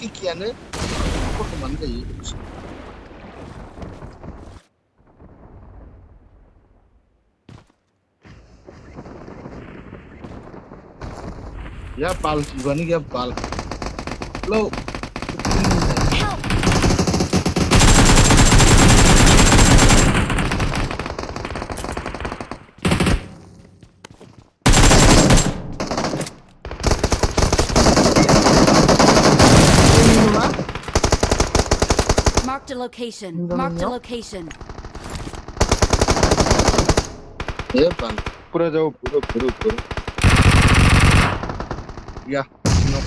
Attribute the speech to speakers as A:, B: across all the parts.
A: ikiannya kok kemana ya? Ya pal, gua nih ya pal. Lo.
B: Marked a location. Marked a location.
A: Ya pal.
C: पूरा जाओ पूरा
A: Ya. No.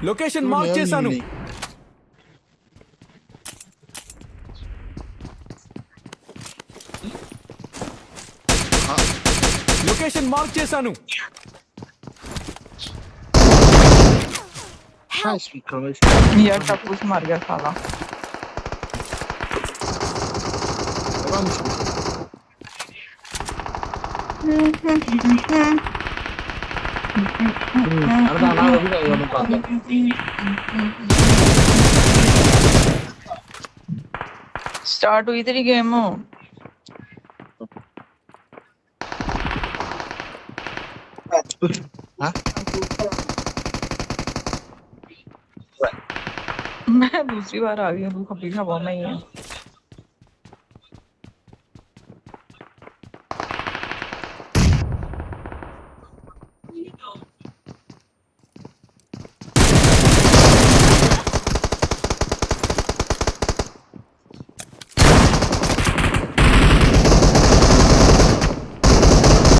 D: Location mark చేశాను. Location mark చేశాను.
E: यार सब कुछ मर गया साला. स्टार्ट हुई तेरी गेम.
A: Hah?
E: मैं दूसरी बार आ गई हूँ. तू खपी खा में ही है.